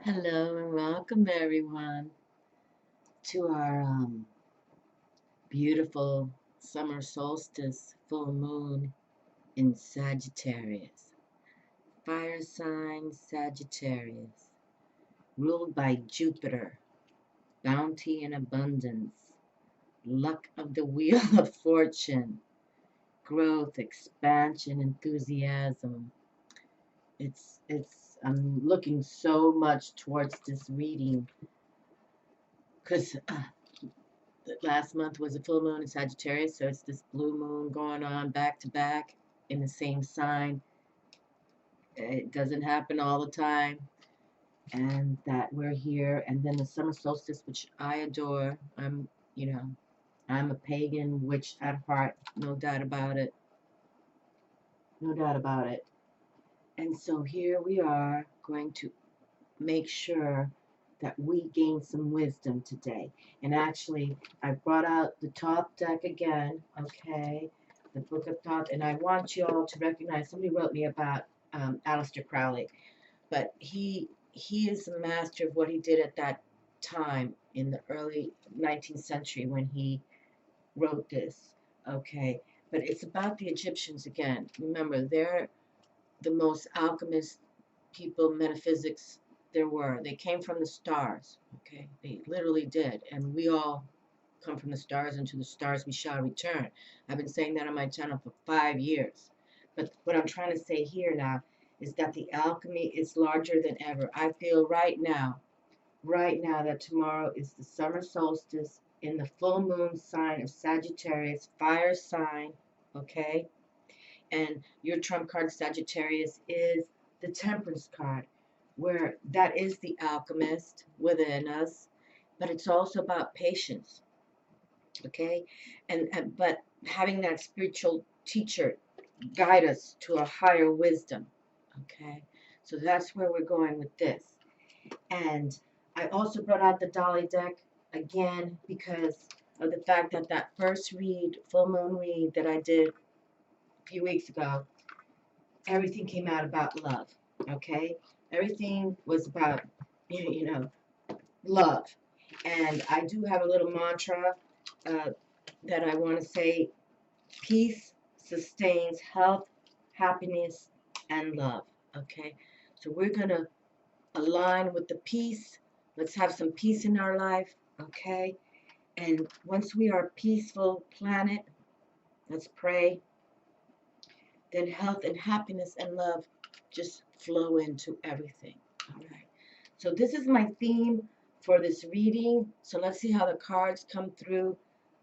Hello and welcome everyone to our beautiful summer solstice full moon in Sagittarius. Fire sign Sagittarius, ruled by Jupiter, bounty and abundance, luck of the wheel of fortune, growth, expansion, enthusiasm. I'm looking so much towards this reading because last month was a full moon in Sagittarius, so it's this blue moon going on back to back in the same sign. It doesn't happen all the time, and that we're here. And then the summer solstice, which I adore. I'm a pagan witch at heart, no doubt about it. No doubt about it. And so here we are going to make sure that we gain some wisdom today. And actually, I brought out the top deck again, okay? The Book of Thought, and I want you all to recognize, somebody wrote me about Aleister Crowley, but he is a master of what he did at that time in the early 19th century when he wrote this, okay? But it's about the Egyptians again. Remember, they're the most alchemist people, metaphysics there were. They came from the stars, okay? They literally did. And we all come from the stars, and to the stars we shall return. I've been saying that on my channel for 5 years. But what I'm trying to say here now is that the alchemy is larger than ever. I feel right now that tomorrow is the summer solstice in the full moon sign of Sagittarius, fire sign, okay? And your trump card, Sagittarius, is the Temperance card, where that is the alchemist within us, but it's also about patience, okay? And but having that spiritual teacher guide us to a higher wisdom, okay? So that's where we're going with this. And I also brought out the Dolly deck again because of the fact that that first read, full moon read that I did a few weeks ago, everything came out about love, okay? Everything was about, love. And I do have a little mantra that I want to say: peace sustains health, happiness, and love, okay? So we're going to align with the peace. Let's have some peace in our life, okay? And once we are a peaceful planet, let's pray, then health and happiness and love just flow into everything. All right. So this is my theme for this reading. So let's see how the cards come through.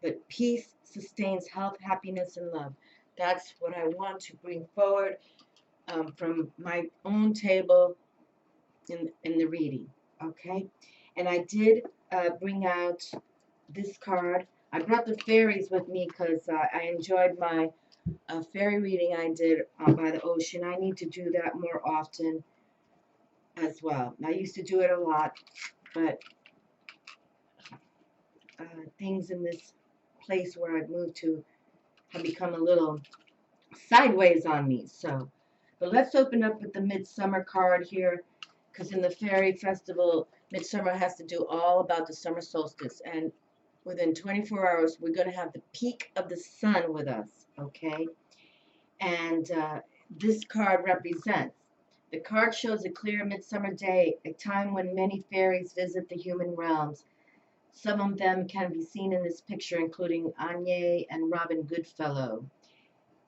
But peace sustains health, happiness, and love. That's what I want to bring forward from my own table in the reading. Okay. And I did bring out this card. I brought the fairies with me because I enjoyed my fairy reading I did by the ocean. I need to do that more often as well. I used to do it a lot, but things in this place where I've moved to have become a little sideways on me. So, but let's open up with the Midsummer card here, because in the fairy festival, Midsummer has to do all about the summer solstice. And within 24 hours, we're going to have the peak of the sun with us, okay? And this card represents. The card shows a clear midsummer day, a time when many fairies visit the human realms. Some of them can be seen in this picture, including Anye and Robin Goodfellow.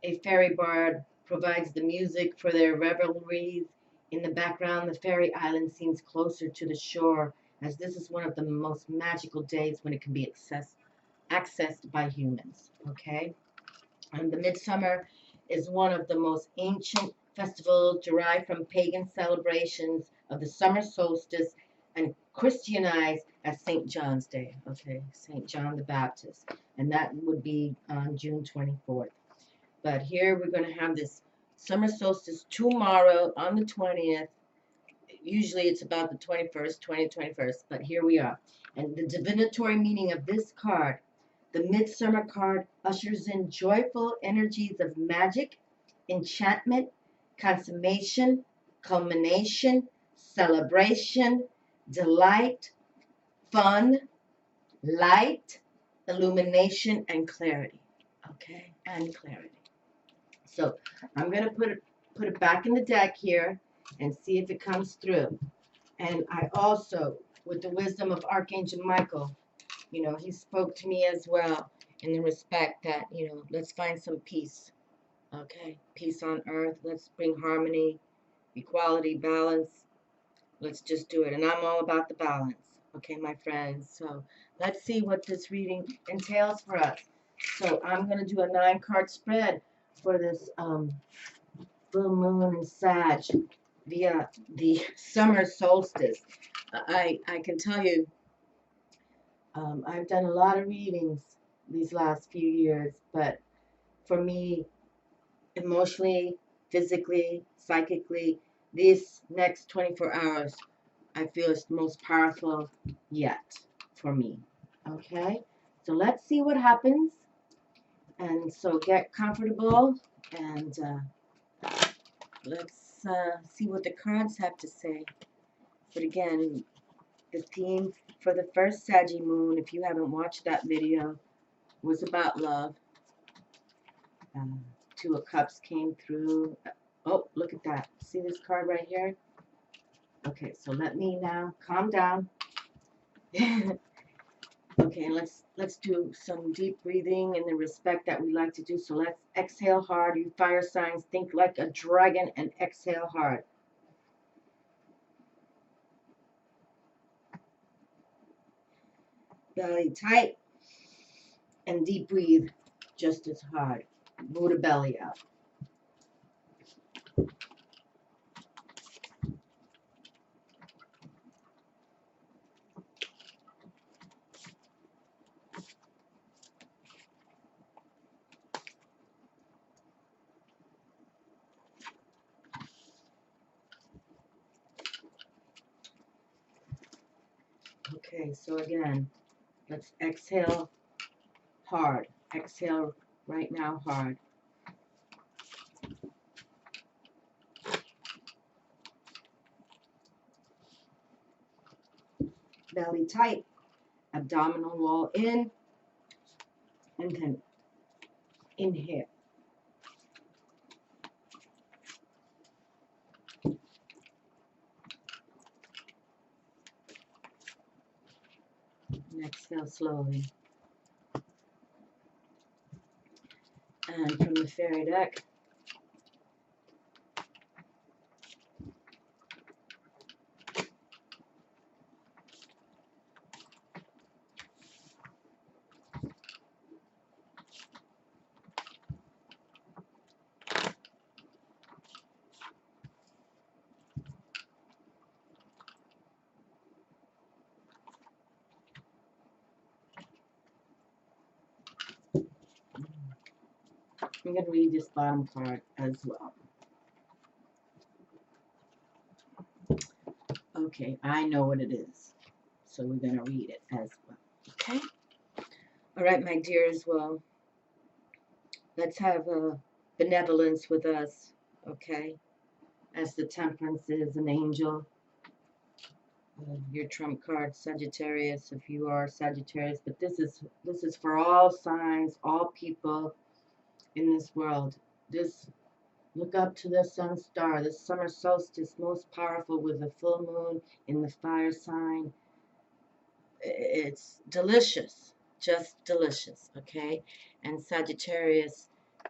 A fairy bard provides the music for their revelries. In the background, the fairy island seems closer to the shore, as this is one of the most magical days when it can be accessed by humans. Okay? And the midsummer is one of the most ancient festivals derived from pagan celebrations of the summer solstice and Christianized as St. John's Day, okay, St. John the Baptist, and that would be on June 24th. But here we're going to have this summer solstice tomorrow on the 20th. Usually it's about the 21st, 21st, but here we are. And the divinatory meaning of this card: the Midsummer card ushers in joyful energies of magic, enchantment, consummation, culmination, celebration, delight, fun, light, illumination, and clarity. Okay, and clarity. So I'm gonna put it back in the deck here and see if it comes through. And I also, with the wisdom of Archangel Michael, you know, he spoke to me as well in the respect that, you know, let's find some peace. Okay, peace on earth. Let's bring harmony, equality, balance. Let's just do it. And I'm all about the balance. Okay, my friends. So let's see what this reading entails for us. So I'm going to do a 9-card spread for this full moon in Sag via the summer solstice. I can tell you, I've done a lot of readings these last few years, but for me, emotionally, physically, psychically, these next 24 hours, I feel is the most powerful yet for me. Okay, so let's see what happens. And so get comfortable and let's see what the cards have to say. But again, the theme for the first Saggy moon, if you haven't watched that video, was about love. Two of Cups came through. Oh, look at that. See this card right here? Okay, so let me now calm down. Okay, let's do some deep breathing in the respect that we like to do. So let's exhale hard. You fire signs, think like a dragon and exhale hard. Belly tight and deep breathe just as hard. Move the belly out. Okay, so again, let's exhale hard. Exhale right now hard. Belly tight, abdominal wall in, and then inhale. And exhale slowly. And from the fairy deck, I'm going to read this bottom card as well. Okay, I know what it is. So we're going to read it as well. Okay? All right, my dears. Well, let's have a benevolence with us. Okay? As the Temperance is an angel. Your trump card, Sagittarius, if you are Sagittarius. But this is for all signs, all people in this world. This Look up to the sun star, the summer solstice, most powerful with the full moon in the fire sign. It's delicious, just delicious, okay? And Sagittarius,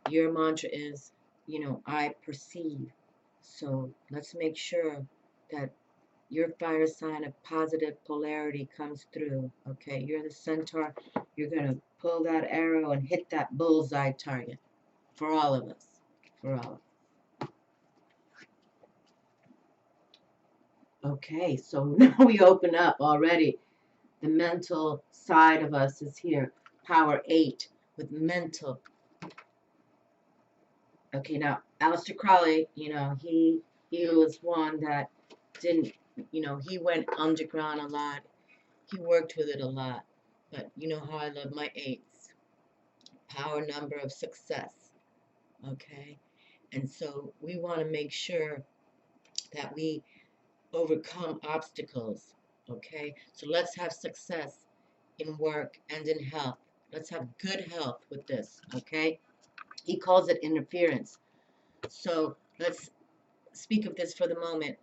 your mantra is, you know, I perceive. So let's make sure that your fire sign of positive polarity comes through, okay? You're the centaur. You're going to pull that arrow and hit that bullseye target for all of us, for all of us. Okay, so now we open up already. The mental side of us is here. Power 8 with mental. Okay, now Aleister Crowley, you know, he was one that didn't, you know, he went underground a lot. He worked with it a lot. But you know how I love my 8s. Power number of success. Okay? And so we want to make sure that we overcome obstacles. Okay, so let's have success in work and in health. Let's have good health with this. Okay, he calls it interference. So let's speak of this for the moment.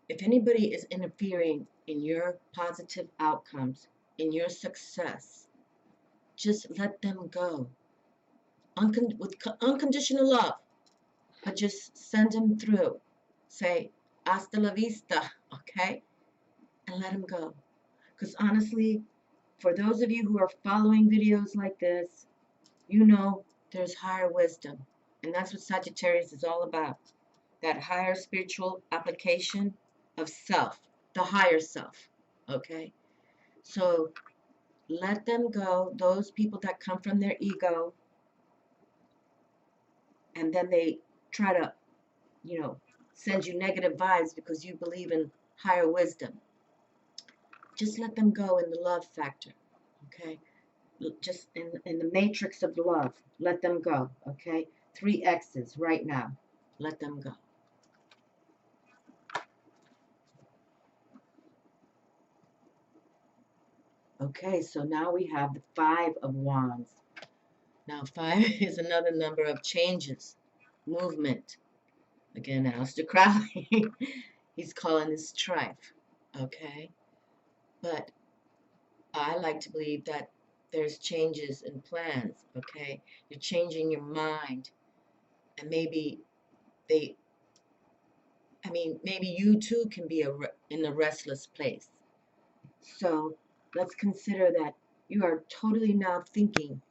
If anybody is interfering in your positive outcomes, in your success, just let them go. With unconditional love, but just send them through. Say, hasta la vista, okay? And let them go. Because honestly, for those of you who are following videos like this, you know there's higher wisdom. And that's what Sagittarius is all about. That higher spiritual application of self, the higher self, okay? So let them go, those people that come from their ego, and then they try to, send you negative vibes because you believe in higher wisdom. Just let them go in the love factor, okay? Just in the matrix of love, let them go, okay? 3 X's right now, let them go. Okay, so now we have the 5 of Wands. Now 5 is another number of changes, movement. Again, Aleister Crowley, he's calling this strife, okay? But I like to believe that there's changes in plans, okay? You're changing your mind, and maybe maybe you too can be in a restless place. So let's consider that you are totally now thinking,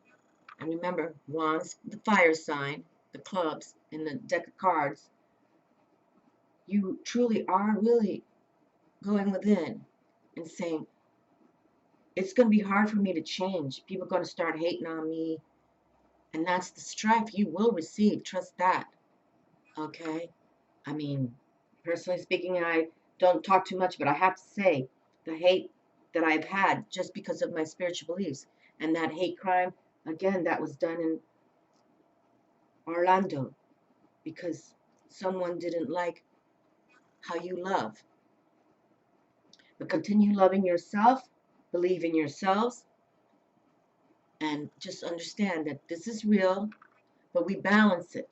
and remember, Wands, the fire sign, the clubs, in the deck of cards, you truly are really going within and saying, it's going to be hard for me to change. People are going to start hating on me. And that's the strife you will receive. Trust that. Okay? I mean, personally speaking, I don't talk too much, but I have to say the hate that I've had just because of my spiritual beliefs. And that hate crime, again, that was done in Orlando because someone didn't like how you love. But continue loving yourself, believe in yourselves, and just understand that this is real, but we balance it,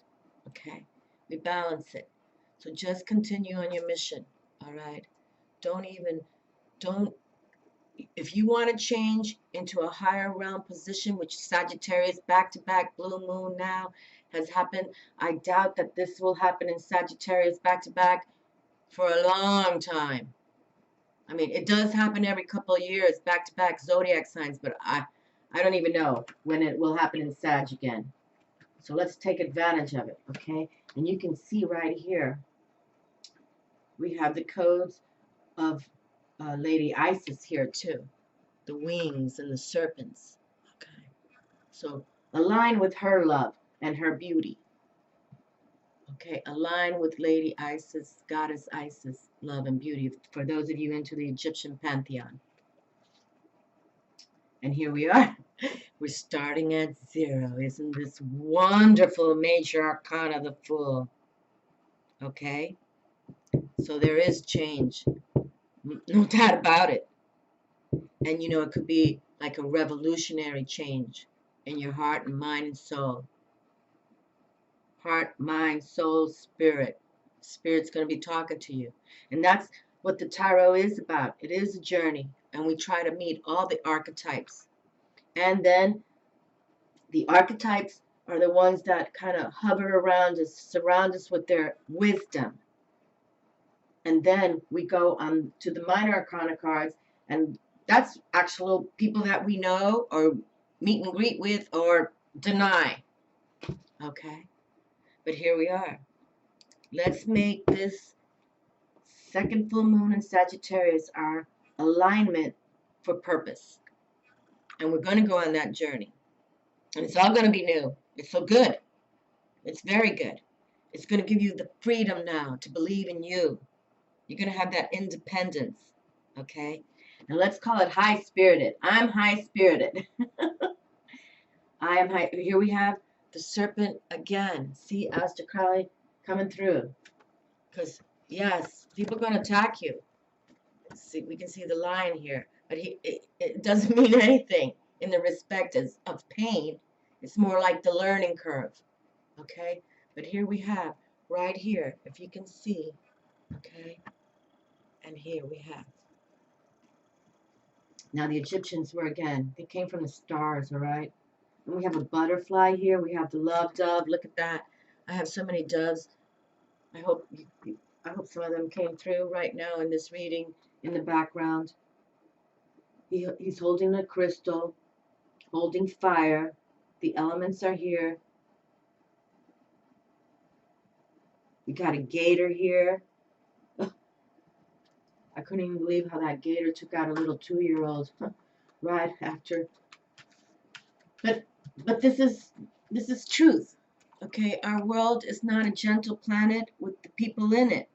okay? We balance it. So just continue on your mission, all right? Don't, if you want to change into a higher realm position, which Sagittarius back-to-back blue moon now has happened, I doubt that this will happen in Sagittarius back-to-back for a long time. I mean, it does happen every couple of years, back-to-back zodiac signs, but I don't even know when it will happen in Sag again. So let's take advantage of it, okay? And you can see right here, we have the codes of Lady Isis here too. The wings and the serpents, okay? So align with her love and her beauty, okay? Align with Lady Isis, Goddess Isis, love and beauty, for those of you into the Egyptian pantheon. And here we are. We're starting at 0. Isn't this wonderful? Major Arcana, the Fool. Okay? So there is change. No doubt about it. And it could be like a revolutionary change in your heart and mind and soul. Heart, mind, soul, spirit. Spirit's going to be talking to you. And that's what the tarot is about. It is a journey. And we try to meet all the archetypes. And then the archetypes are the ones that kind of hover around us, surround us with their wisdom. And then we go on to the minor arcana cards, and that's actual people that we know or meet and greet with or deny. Okay? But here we are. Let's make this second full moon in Sagittarius our alignment for purpose. And we're going to go on that journey. And it's all going to be new. It's so good. It's very good. It's going to give you the freedom now to believe in you. You're going to have that independence. Okay? And let's call it high-spirited. I'm high-spirited. I am high. Here we have the serpent again. See Aleister Crowley coming through. Because, yes, people are going to attack you. See, we can see the line here, but it doesn't mean anything in the respect of pain. It's more like the learning curve, okay? But here we have, right here, if you can see, okay? And here we have. Now the Egyptians were, again, they came from the stars, all right? And we have a butterfly here. We have the love dove. Look at that. I have so many doves. I hope some of them came through right now in this reading in the background. He's holding a crystal, holding fire. The elements are here. We got a gator here. I couldn't even believe how that gator took out a little 2-year-old right after. But this is truth. Okay, our world is not a gentle planet with the people in it.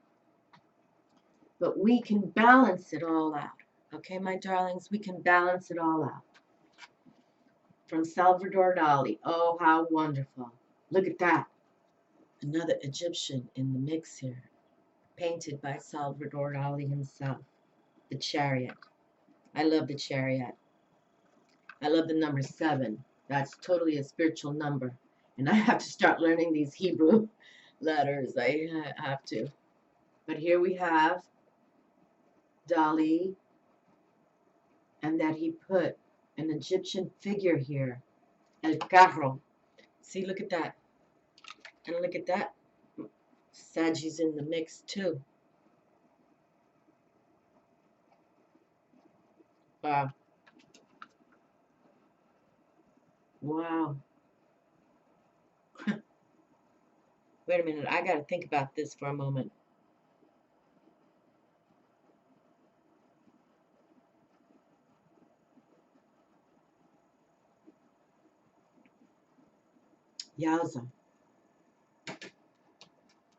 But we can balance it all out. Okay, my darlings, we can balance it all out. From Salvador Dali. Oh, how wonderful. Look at that. Another Egyptian in the mix here. Painted by Salvador Dali himself. The Chariot. I love the Chariot. I love the number 7. That's totally a spiritual number. And I have to start learning these Hebrew letters. I have to. But here we have Dali. And that he put an Egyptian figure here. El Carro. See, look at that. And look at that. Sagi's in the mix too. Wow. Wow. Wait a minute. I got to think about this for a moment. Yowza.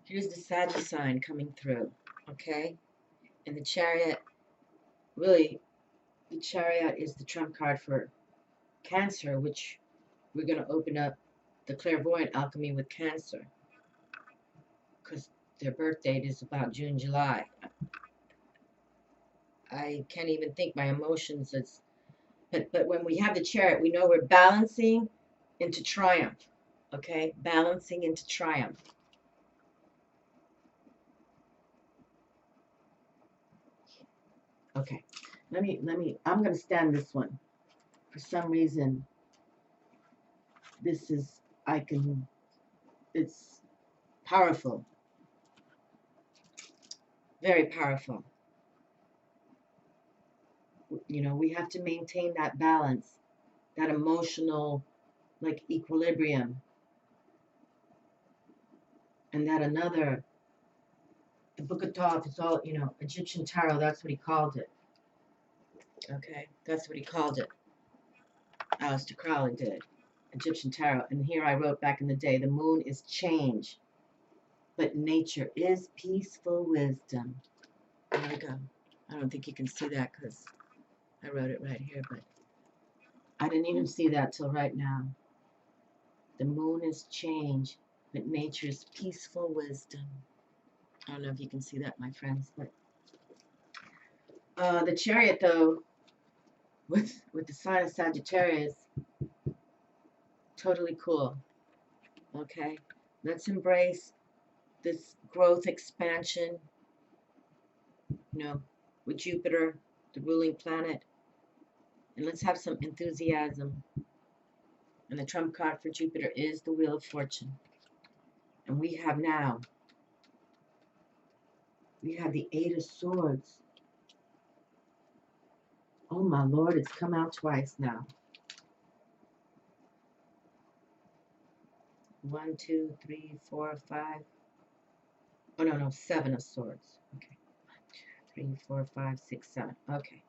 Here's the Sagi sign coming through. Okay? And the Chariot, really, the Chariot is the trump card for Cancer, which we're going to open up the clairvoyant alchemy with Cancer. Because their birth date is about June, July. I can't even think my emotions. But when we have the Chariot, we know we're balancing into triumph. Okay? Balancing into triumph. Okay. I'm going to stand this one. For some reason, it's powerful. Very powerful. You know, we have to maintain that balance, that emotional, like, equilibrium. And that the Book of Thoth is all, you know, Egyptian tarot, that's what he called it. Okay, that's what he called it. Aleister Crowley did. Egyptian tarot. And here I wrote back in the day, the moon is change, but nature is peaceful wisdom. There we go. I don't think you can see that because I wrote it right here, but I didn't even see that till right now. The moon is change, but nature's peaceful wisdom. I don't know if you can see that, my friends, but the Chariot, though, with the sign of Sagittarius, totally cool. Okay, let's embrace this growth expansion, you know, with Jupiter, the ruling planet, and let's have some enthusiasm. And the trump card for Jupiter is the Wheel of Fortune. And we have the 8 of Swords. Oh my Lord, it's come out twice now. 1, 2, 3, 4, 5. Oh no, 7 of Swords. Okay. 1, 2, 3, 4, 5, 6, 7. Okay.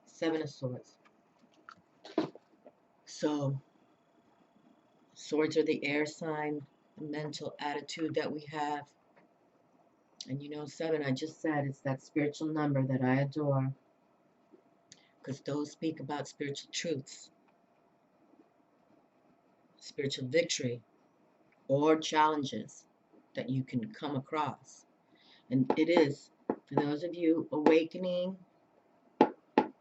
7 of Swords. So, swords are the air sign, the mental attitude that we have. And you know, 7, I just said, it's that spiritual number that I adore. Because those speak about spiritual truths, spiritual victory, or challenges that you can come across. And it is, for those of you awakening,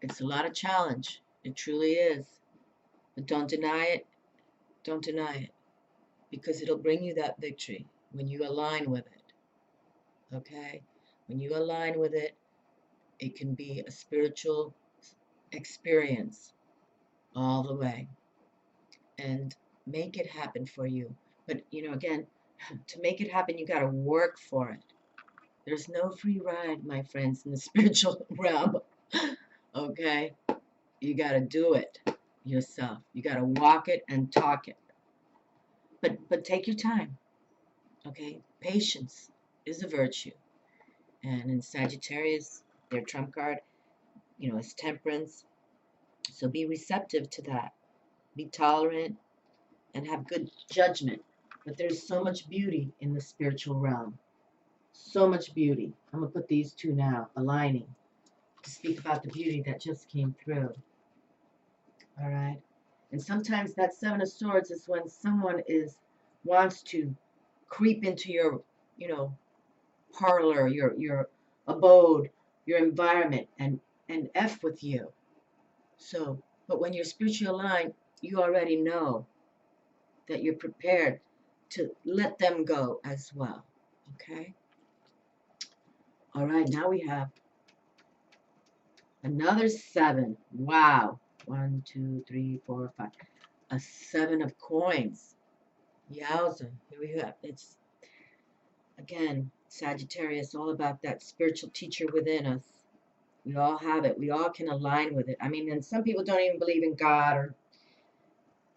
It's a lot of challenge. It truly is. But don't deny it. Don't deny it. Because it'll bring you that victory when you align with it. Okay? When you align with it, it can be a spiritual experience all the way. And make it happen for you. But, again, to make it happen, you got to work for it. There's no free ride, my friends, in the spiritual realm. Okay? You got to do it yourself. You got to walk it and talk it. But take your time. Okay? Patience is a virtue. And in Sagittarius, their trump card, is temperance. So be receptive to that. Be tolerant and have good judgment. But there's so much beauty in the spiritual realm. So much beauty. I'm going to put these two now, aligning, to speak about the beauty that just came through. All right? And sometimes that Seven of Swords is when someone wants to creep into your, parlor, your abode, your environment, and F with you. So, but when you're spiritually aligned, you already know that you're prepared to let them go as well. Okay? All right, now we have another 7. Wow. 1, 2, 3, 4, 5. A 7 of coins. Yowza. Here we have. It's, again, Sagittarius, all about that spiritual teacher within us. We all have it. We all can align with it. I mean, and some people don't even believe in God or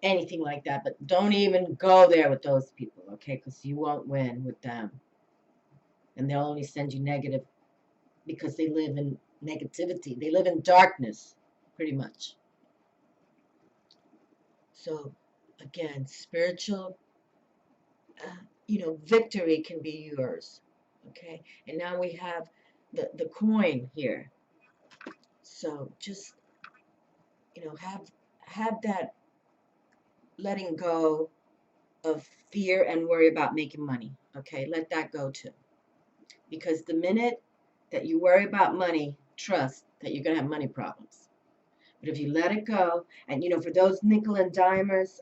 anything like that, but don't even go there with those people, okay? Because you won't win with them. And they'll only send you negative because they live in negativity. They live in darkness, pretty much. So, again, spiritual, victory can be yours, okay? And now we have the coin here. So just, have that letting go of fear and worry about making money, okay? Let that go too. Because the minute that you worry about money, trust that you're going to have money problems. But if you let it go, and for those nickel and dimers,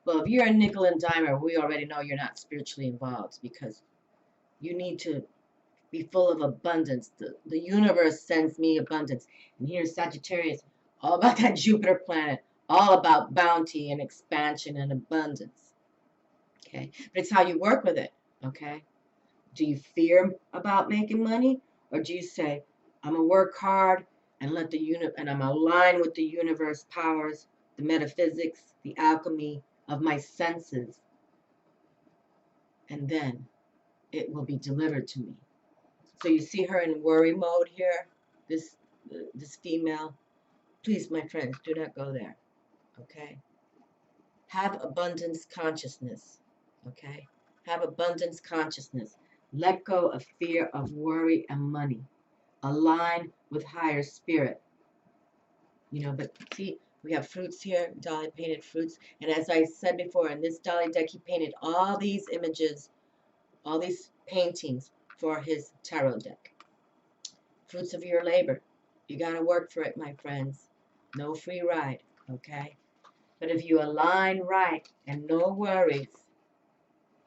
well, if you're a nickel and dimer, we already know you're not spiritually involved, because you need to be full of abundance. The universe sends me abundance. And here's Sagittarius, all about that Jupiter planet, all about bounty and expansion and abundance. Okay? But it's how you work with it, okay? Do you fear about making money? Or do you say, I'm going to work hard and and I'm aligned with the universe powers, the metaphysics, the alchemy of my senses, and then it will be delivered to me. So you see her in worry mode here, this female. Please, my friends, do not go there, okay? Have abundance consciousness, okay? Have abundance consciousness. Let go of fear of worry and money. Align with higher spirit. But see, we have fruits here. Dolly painted fruits. And as I said before, in this Dolly deck, he painted all these images, all these paintings for his tarot deck. Fruits of your labor. You got to work for it, my friends. No free ride, okay? But if you align right and no worries,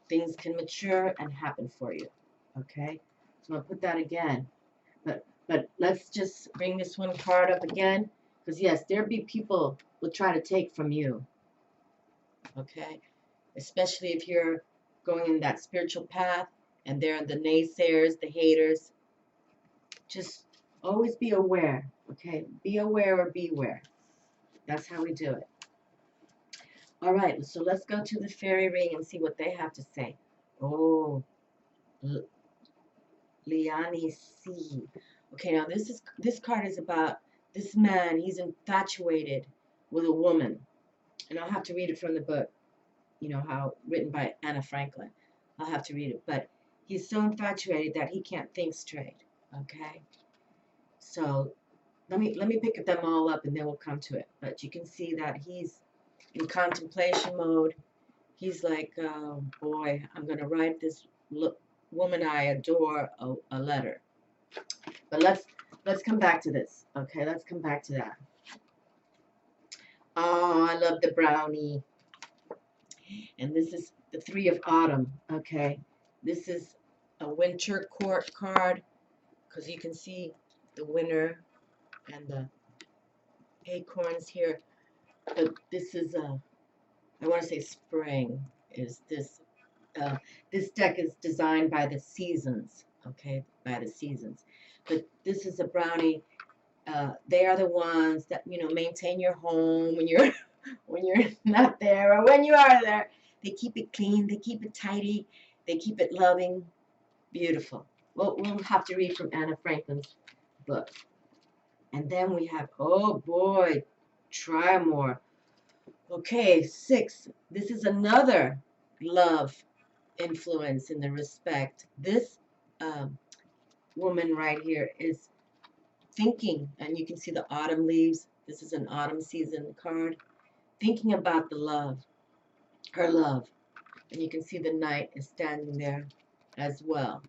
things can mature and happen for you, okay? So I'll put that again. But let's just bring this one card up again. Because, yes, there be people who try to take from you, okay? Especially if you're going in that spiritual path and they're the naysayers, the haters. Just always be aware, okay? Be aware or beware. That's how we do it. All right, so let's go to the fairy ring and see what they have to say. Oh, Liani C. Okay, now this card is about this man. He's infatuated with a woman, and I'll have to read it from the book. How written by Anna Franklin. I'll have to read it, but he's so infatuated that he can't think straight. Okay, so let me pick them all up, and then we'll come to it. But you can see that he's in contemplation mode. He's like, oh boy, I'm gonna write this woman I adore a letter. But let's come back to this. Okay, let's come back to that. Oh, I love the brownie. And this is the Three of Autumn. Okay, this is a winter court card because you can see the winter and the acorns here. But this is I want to say spring. Is this? This deck is designed by the seasons. Okay, by the seasons. But this is a brownie. They are the ones that maintain your home when you're when you're not there or when you are there. They keep it clean. They keep it tidy. They keep it loving. Beautiful. Well, we'll have to read from Anna Franklin's book. And then we have, oh boy, try more. Okay, 6. This is another love influence in the respect. This woman right here is thinking, and you can see the autumn leaves. This is an autumn season card. Thinking about the love, her love. And you can see the knight is standing there as well.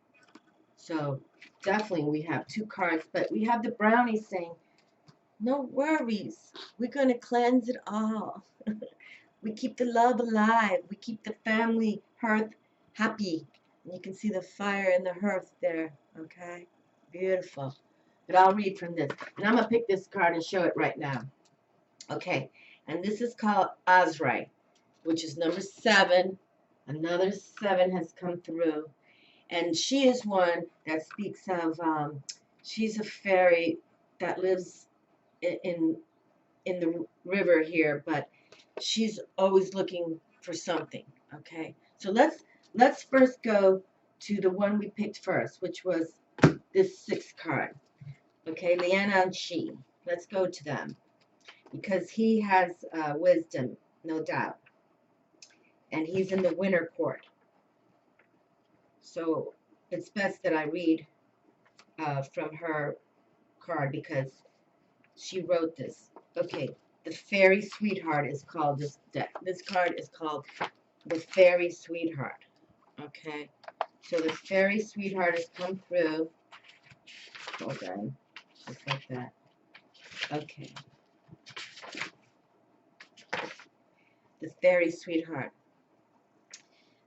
So definitely we have 2 cards, but we have the brownie saying, no worries. We're going to cleanse it all. We keep the love alive. We keep the family hearth happy. And you can see the fire in the hearth there. Okay? Beautiful. But I'll read from this. And I'm going to pick this card and show it right now. Okay. And this is called Azrai, which is number 7. Another 7 has come through. And she is one that speaks of, she's a fairy that lives in the river here, but she's always looking for something. Okay, so let's first go to the one we picked first, which was this 6th card. Okay, Liana and Shi. Let's go to them because he has wisdom, no doubt, and he's in the winter court. So it's best that I read from her card because she wrote this. Okay, the Fairy Sweetheart is called this deck. This card is called the Fairy Sweetheart. Okay, so the Fairy Sweetheart has come through. Hold on, just like that. Okay, the Fairy Sweetheart.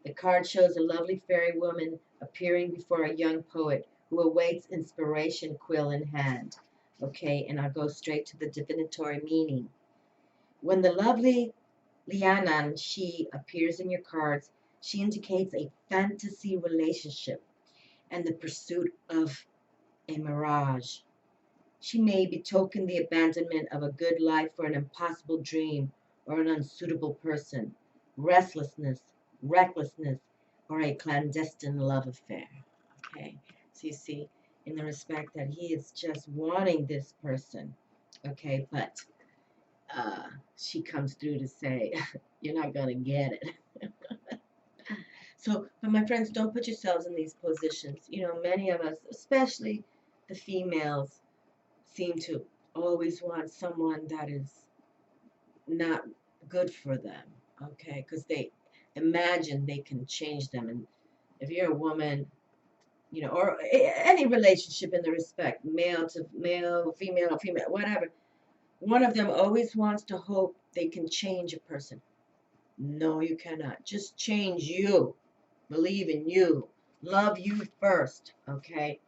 The card shows a lovely fairy woman appearing before a young poet who awaits inspiration, quill in hand. Okay, and I'll go straight to the divinatory meaning. When the lovely Lianan, she appears in your cards, she indicates a fantasy relationship and the pursuit of a mirage. She may betoken the abandonment of a good life for an impossible dream or an unsuitable person, restlessness, recklessness, or a clandestine love affair. Okay, so you see, in the respect that he is just wanting this person, okay, but she comes through to say, you're not going to get it. So, but my friends, don't put yourselves in these positions. You know, many of us, especially the females, seem to always want someone that is not good for them, okay, because they imagine they can change them. And if you're a woman, you know, or any relationship in the respect, male to male, female to female, whatever, one of them always wants to hope they can change a person. No, you cannot. Just change you. Believe in you. Love you first, okay?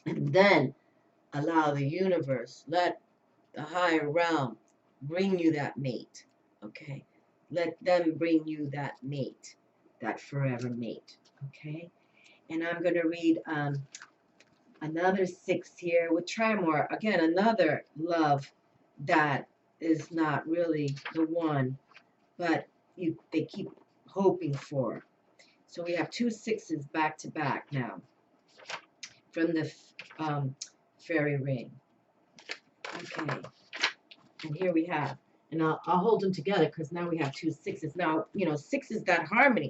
And then allow the universe, let the higher realm bring you that mate, okay? Let them bring you that mate, that forever mate, okay? And I'm going to read another 6 here with Trimore. Again, another love that is not really the one, but they keep hoping for. So we have 2 6s back to back now from the fairy ring. Okay, and here we have, and I'll hold them together because now we have 2 6s. Now, you know, 6 is that harmony,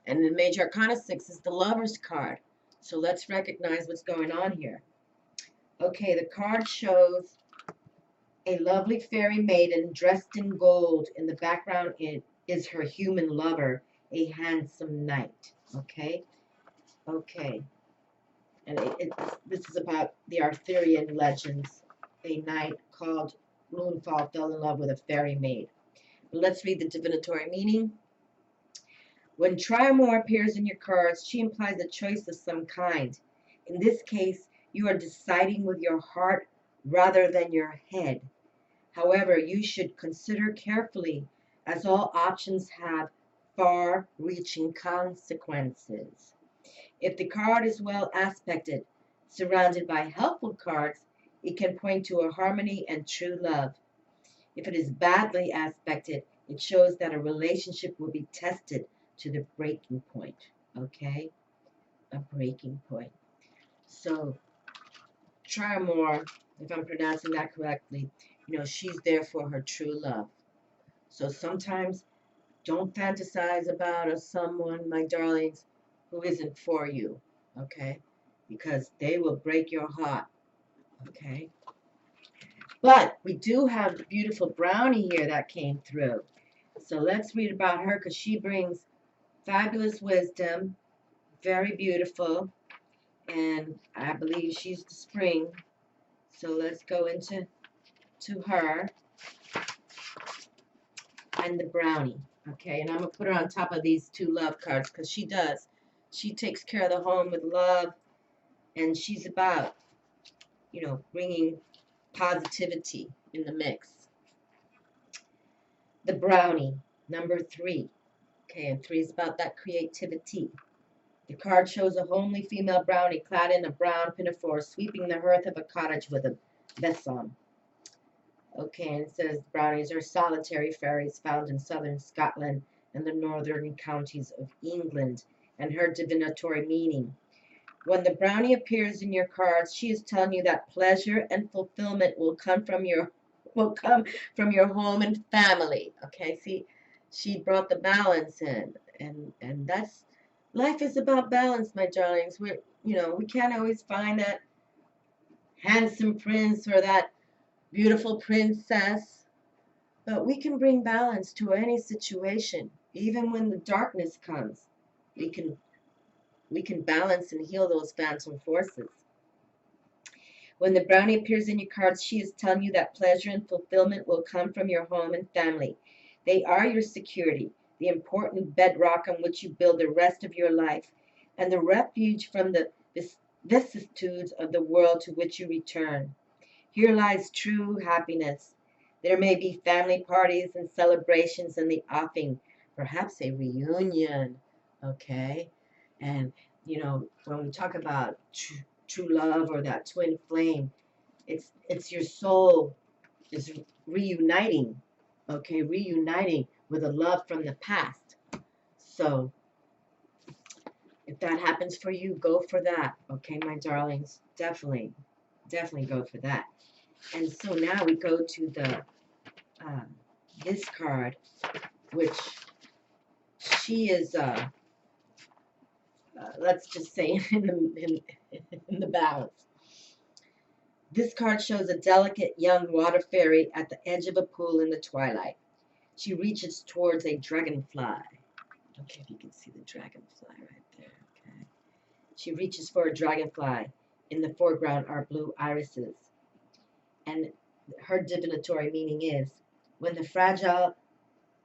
and the Major Arcana 6 is the Lover's card. So let's recognize what's going on here. Okay, the card shows a lovely fairy maiden dressed in gold. In the background is her human lover, a handsome knight. Okay, okay. And this is about the Arthurian legends. A knight called Moonfall fell in love with a fairy maid. But let's read the divinatory meaning. When Triamore appears in your cards, she implies a choice of some kind. In this case, you are deciding with your heart rather than your head. However, you should consider carefully, as all options have far-reaching consequences. If the card is well aspected, surrounded by helpful cards, it can point to a harmony and true love. If it is badly aspected, it shows that a relationship will be tested to the breaking point. Okay? A breaking point. So, try more, if I'm pronouncing that correctly, she's there for her true love. So sometimes don't fantasize about a someone, my darlings, who isn't for you. Okay? Because they will break your heart. Okay? But we do have the beautiful brownie here that came through. So let's read about her because she brings fabulous wisdom, very beautiful, and I believe she's the spring. So let's go into her and the brownie. Okay, and I'm going to put her on top of these two love cards because she does. She takes care of the home with love, and she's about, bringing positivity in the mix. The brownie, number 3. Okay, and 3 is about that creativity. The card shows a homely female brownie clad in a brown pinafore sweeping the hearth of a cottage with a besom. Okay, and it says brownies are solitary fairies found in southern Scotland and the northern counties of England, and her divinatory meaning. When the brownie appears in your cards, she is telling you that pleasure and fulfillment will come from your home and family. Okay, see, she brought the balance in, and that's life is about balance, my darlings. We can't always find that handsome prince or that beautiful princess, but we can bring balance to any situation. Even when the darkness comes, we can balance and heal those phantom forces. When the brownie appears in your cards, she is telling you that pleasure and fulfillment will come from your home and family. They are your security, the important bedrock on which you build the rest of your life, and the refuge from the vicissitudes of the world to which you return. Here lies true happiness. There may be family parties and celebrations in the offing, perhaps a reunion, okay? And, when we talk about true love or that twin flame, it's your soul is reuniting, okay? Reuniting with a love from the past. So if that happens for you, go for that, okay, my darlings? Definitely go for that. And so now we go to the this card, which she is, let's just say, in the balance. This card shows a delicate young water fairy at the edge of a pool in the twilight. She reaches towards a dragonfly. Okay, if you can see the dragonfly right there. Okay. She reaches for a dragonfly. In the foreground are blue irises. And her divinatory meaning is, when the fragile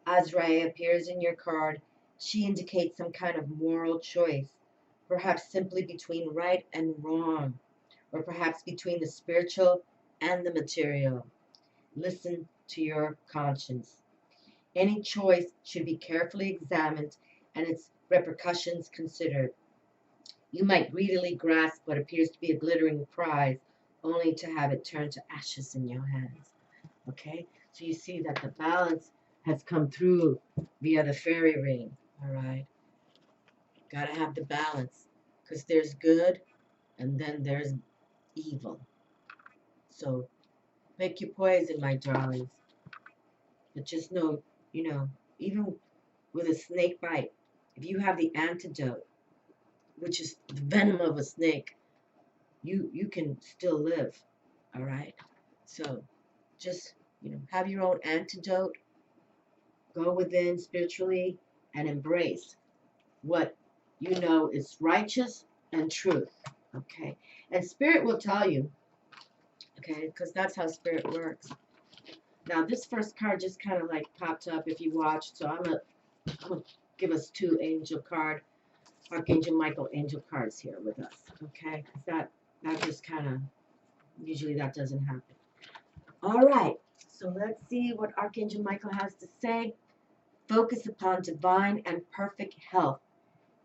Azrae appears in your card, she indicates some kind of moral choice, perhaps simply between right and wrong, or perhaps between the spiritual and the material. Listen to your conscience. Any choice should be carefully examined and its repercussions considered. You might greedily grasp what appears to be a glittering prize, only to have it turn to ashes in your hands. Okay? So you see that the balance has come through via the fairy ring. All right? Got to have the balance because there's good and then there's evil. So pick your poison, my darlings. But just know, even with a snake bite, if you have the antidote, which is the venom of a snake, you can still live. All right? So just, have your own antidote. Go within spiritually and embrace what you know is righteous and truth. Okay. And Spirit will tell you, okay, because that's how Spirit works. Now, this first card just kind of like popped up if you watched. So I'm gonna give us two angel card, Archangel Michael angel cards here with us. Okay. Because that just kind of, usually that doesn't happen. All right. So let's see what Archangel Michael has to say. Focus upon divine and perfect health.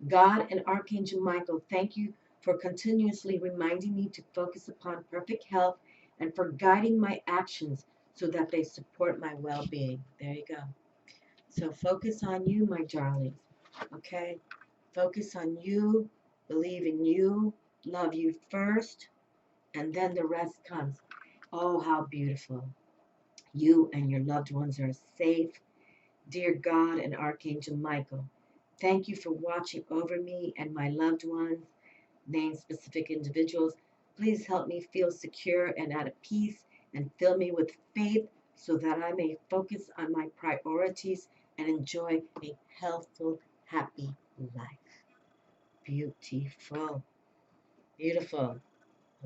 God and Archangel Michael, thank you for continuously reminding me to focus upon perfect health and for guiding my actions so that they support my well-being. There you go. So focus on you, my darlings. Okay? Focus on you, believe in you, love you first, and then the rest comes. Oh, how beautiful. You and your loved ones are safe. Dear God and Archangel Michael, thank you for watching over me and my loved ones. Name specific individuals. Please help me feel secure and at peace and fill me with faith so that I may focus on my priorities and enjoy a healthful, happy life. Beautiful. Beautiful.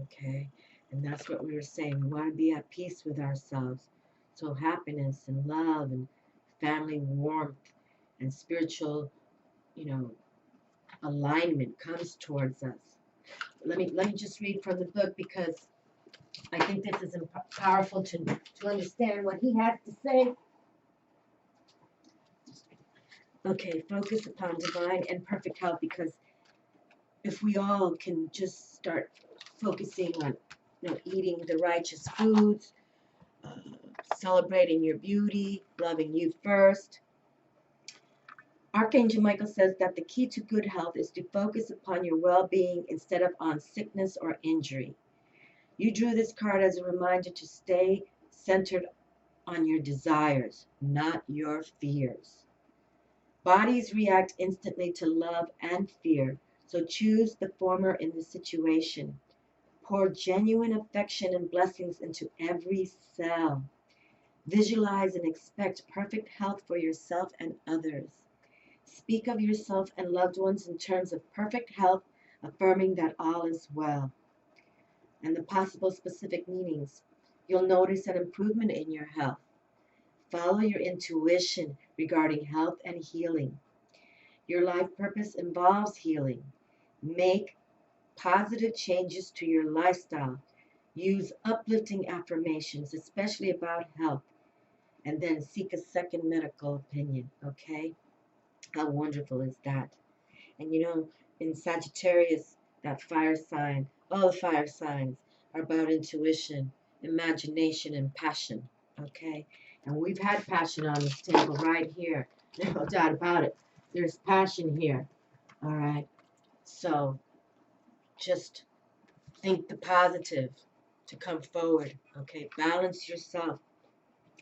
Okay. And that's what we were saying. We want to be at peace with ourselves. So happiness and love and family warmth and spiritual, alignment comes towards us. Let me just read from the book because I think this is powerful to understand what he has to say. Okay, focus upon divine and perfect health, because if we all can just start focusing on eating the righteous foods, celebrating your beauty, loving you first. Archangel Michael says that the key to good health is to focus upon your well-being instead of on sickness or injury. You drew this card as a reminder to stay centered on your desires, not your fears. Bodies react instantly to love and fear, so choose the former in the situation. Pour genuine affection and blessings into every cell. Visualize and expect perfect health for yourself and others. Speak of yourself and loved ones in terms of perfect health, affirming that all is well. And the possible specific meanings. You'll notice an improvement in your health. Follow your intuition regarding health and healing. Your life purpose involves healing. Make positive changes to your lifestyle. Use uplifting affirmations, especially about health. And then seek a second medical opinion, okay? How wonderful is that? And in Sagittarius, that fire sign, all the fire signs are about intuition, imagination, and passion. Okay? And we've had passion on this table right here. No doubt about it. There's passion here. All right? So just think the positive to come forward. Okay? Balance yourself.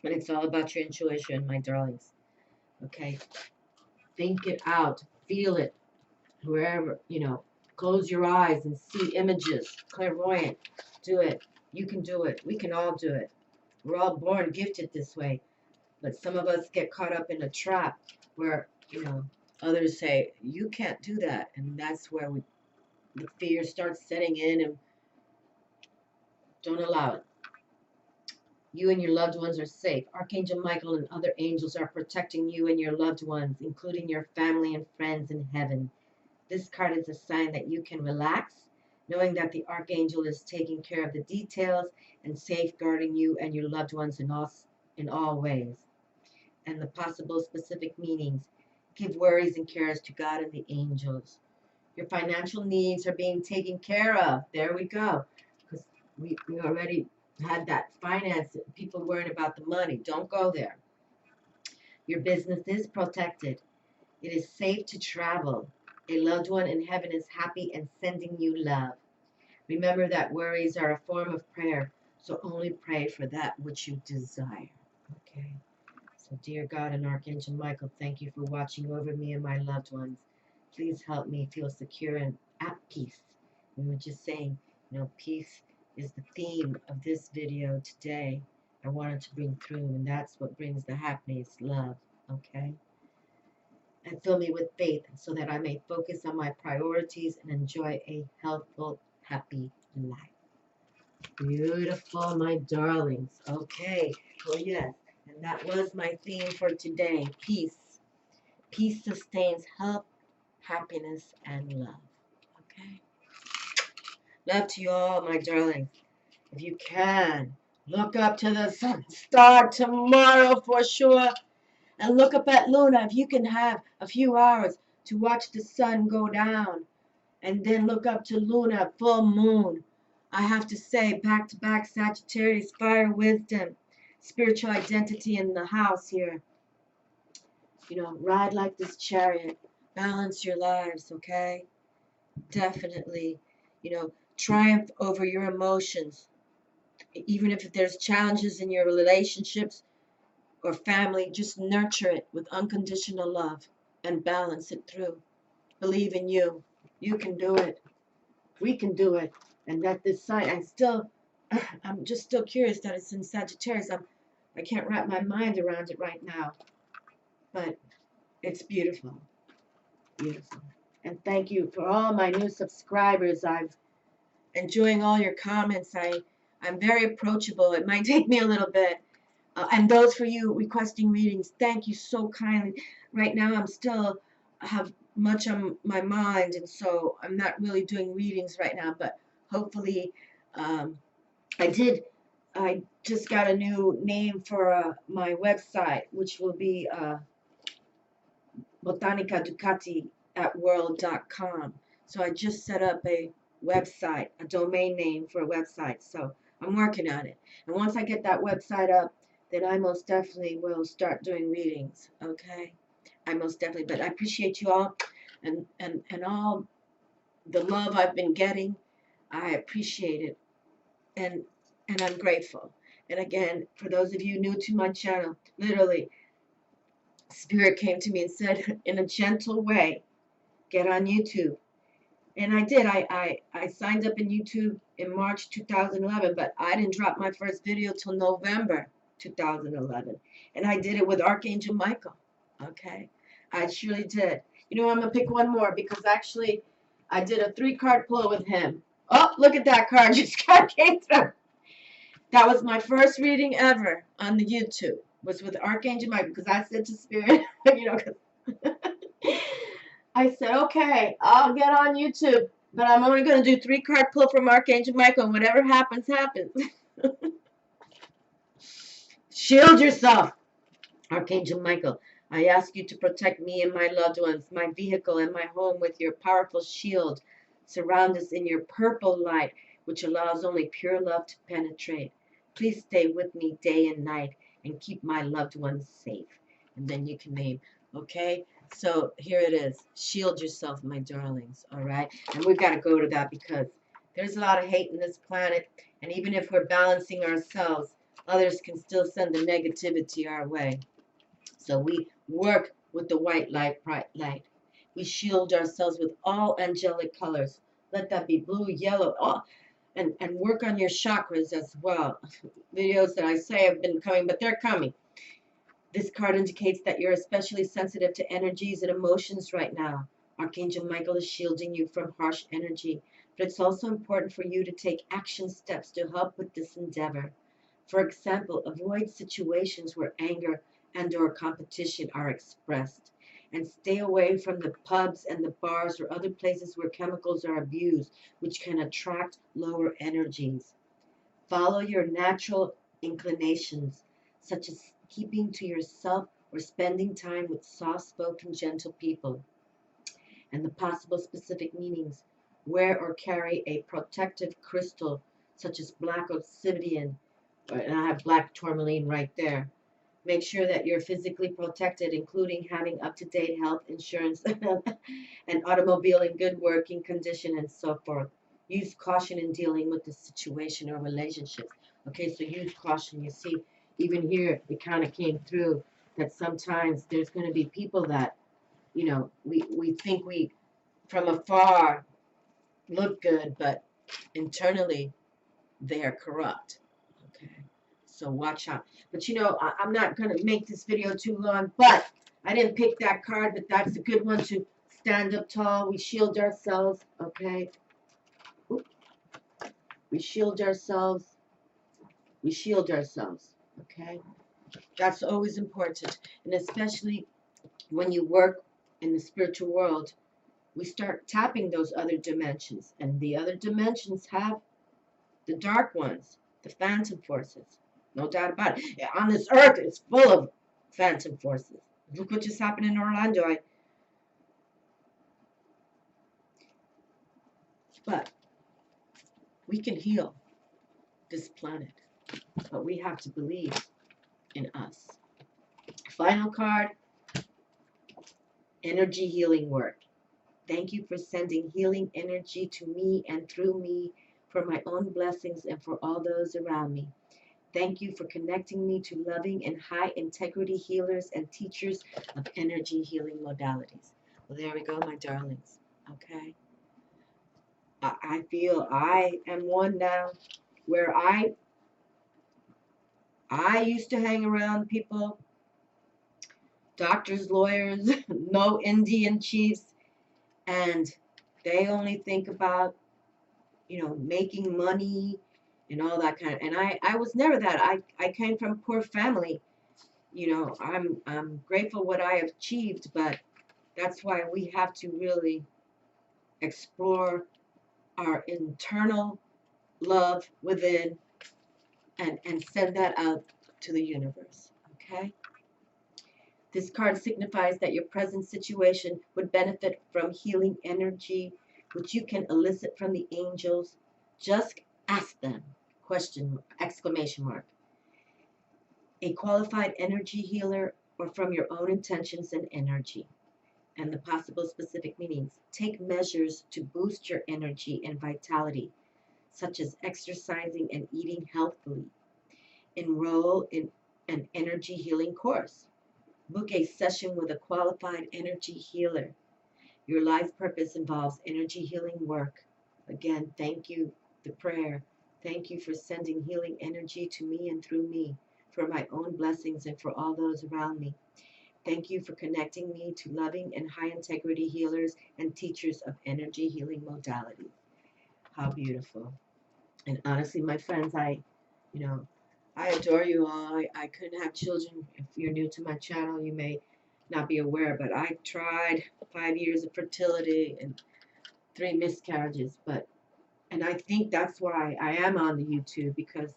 And it's all about your intuition, my darlings. Okay? Think it out. Feel it. Wherever, close your eyes and see images, clairvoyant, do it. You can do it. We can all do it. We're all born gifted this way, but some of us get caught up in a trap where, others say, you can't do that, and that's where the fear starts setting in, and don't allow it. You and your loved ones are safe. Archangel Michael and other angels are protecting you and your loved ones, including your family and friends in heaven. This card is a sign that you can relax, knowing that the Archangel is taking care of the details and safeguarding you and your loved ones in all ways. And the possible specific meanings. Give worries and cares to God and the angels. Your financial needs are being taken care of. There we go. Because we already had that finance, people worrying about the money. Don't go there. Your business is protected. It is safe to travel. A loved one in heaven is happy and sending you love. Remember that worries are a form of prayer, so only pray for that which you desire. Okay? So, dear God and Archangel Michael, thank you for watching over me and my loved ones. Please help me feel secure and at peace. We were just saying, peace is the theme of this video today. I wanted to bring through, and that's what brings the happiness, love. Okay? And fill me with faith so that I may focus on my priorities and enjoy a healthful, happy life. Beautiful, my darlings. Okay, well, yes, and that was my theme for today. Peace. Peace sustains health, happiness, and love. Okay? Love to you all, my darlings. If you can, look up to the sun. Start tomorrow for sure. And look up at Luna. If you can have a few hours to watch the sun go down. And then look up to Luna, full moon. I have to say, back-to-back Sagittarius, fire, wisdom, spiritual identity in the house here. You know, ride like this chariot. Balance your lives, okay? Definitely. You know, triumph over your emotions. Even if there's challenges in your relationships or family, just nurture it with unconditional love and balance it through. Believe in you. You can do it. We can do it. And that this sign, I'm just still curious that it's in Sagittarius. I can't wrap my mind around it right now. But it's beautiful. Beautiful. And thank you for all my new subscribers. I'm enjoying all your comments. I'm very approachable. It might take me a little bit. And those for you requesting readings, thank you so kindly. Right now, I have much on my mind, and so I'm not really doing readings right now, but hopefully, I just got a new name for my website, which will be botanica.ducati@world.com. So I just set up a website, a domain name for a website. So I'm working on it. And once I get that website up, then I most definitely will start doing readings. Okay? I most definitely. But I appreciate you all and all the love I've been getting. I appreciate it. And I'm grateful. And again, for those of you new to my channel, literally, Spirit came to me and said in a gentle way, get on YouTube. And I did. I signed up in YouTube in March 2011, but I didn't drop my first video till November 2011. And I did it with Archangel Michael. Okay? I surely did. You know, I'm going to pick one more because actually I did a 3-card pull with him. Oh, look at that card just came through. That was my first reading ever on the YouTube. Was with Archangel Michael because I said to Spirit, you know, I said, okay, I'll get on YouTube, but I'm only going to do 3-card pull from Archangel Michael, and whatever happens, happens. Shield yourself, Archangel Michael. I ask you to protect me and my loved ones, my vehicle and my home with your powerful shield. Surround us in your purple light, which allows only pure love to penetrate. Please stay with me day and night and keep my loved ones safe. And then you can name, okay? So here it is. Shield yourself, my darlings, all right? And we've got to go to that because there's a lot of hate in this planet. And even if we're balancing ourselves, others can still send the negativity our way. So we work with the white light, bright light. We shield ourselves with all angelic colors. Let that be blue, yellow, and work on your chakras as well. Videos that I say have been coming, but they're coming. This card indicates that you're especially sensitive to energies and emotions right now. Archangel Michael is shielding you from harsh energy, but it's also important for you to take action steps to help with this endeavor. For example, avoid situations where anger and/or competition are expressed, and stay away from the pubs and the bars or other places where chemicals are abused, which can attract lower energies. Follow your natural inclinations, such as keeping to yourself or spending time with soft-spoken, gentle people. And the possible specific meanings. Wear or carry a protective crystal, such as black obsidian, and I have black tourmaline right there. Make sure that you're physically protected, including having up-to-date health insurance and automobile in good working condition and so forth. Use caution in dealing with the situation or relationships. Okay, so use caution. You see, even here, it kind of came through that sometimes there's going to be people that, you know, we think we, from afar, look good, but internally, they are corrupt. Okay, so watch out. But you know, I'm not going to make this video too long, but I didn't pick that card, but that's a good one to stand up tall. We shield ourselves, okay? Oop. We shield ourselves. We shield ourselves. Okay? That's always important. And especially when you work in the spiritual world, we start tapping those other dimensions. And the other dimensions have the dark ones, the phantom forces. No doubt about it. On this earth, it's full of phantom forces. Look what just happened in Orlando. But we can heal this planet. But we have to believe in us. Final card, energy healing work. Thank you for sending healing energy to me and through me for my own blessings and for all those around me. Thank you for connecting me to loving and high integrity healers and teachers of energy healing modalities. Well, there we go, my darlings. Okay. I feel I am one now where I used to hang around people, doctors, lawyers, no Indian chiefs, and they only think about, making money and all that kind of, and I was never that. I came from a poor family. I'm grateful what I have achieved, but that's why we have to really explore our internal love within and send that out to the universe. Okay? This card signifies that your present situation would benefit from healing energy, which you can elicit from the angels. Just ask them. Exclamation mark. A qualified energy healer, or from your own intentions and energy, and the possible specific meanings. Take measures to boost your energy and vitality, such as exercising and eating healthfully. Enroll in an energy healing course. Book a session with a qualified energy healer. Your life purpose involves energy healing work. Again, thank you, the prayer. Thank you for sending healing energy to me and through me, for my own blessings and for all those around me. Thank you for connecting me to loving and high integrity healers and teachers of energy healing modalities. How beautiful. And honestly, my friends, I adore you all. I couldn't have children. If you're new to my channel, you may not be aware, but I tried 5 years of fertility and 3 miscarriages. And I think that's why I am on the YouTube, because,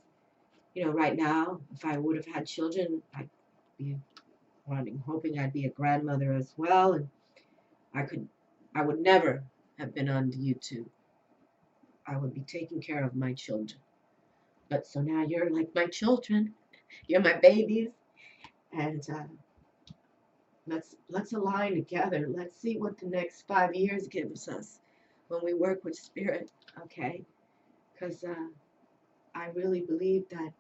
right now, if I would have had children, I'd be hoping I'd be a grandmother as well. And I would never have been on the YouTube. I would be taking care of my children. But so now you're like my children. You're my babies. And let's align together. Let's see what the next 5 years gives us when we work with spirit, okay? Because I really believe that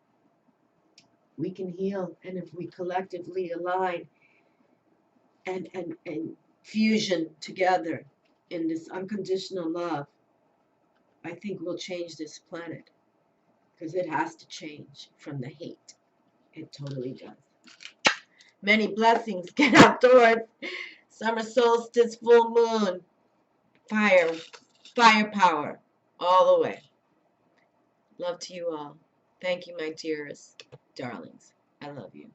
we can heal, and if we collectively align and fusion together in this unconditional love, I think we'll change this planet, because it has to change from the hate. It totally does. Many blessings. Get outdoors. Summer solstice, full moon. Firepower. All the way. Love to you all. Thank you, my dearest darlings. I love you.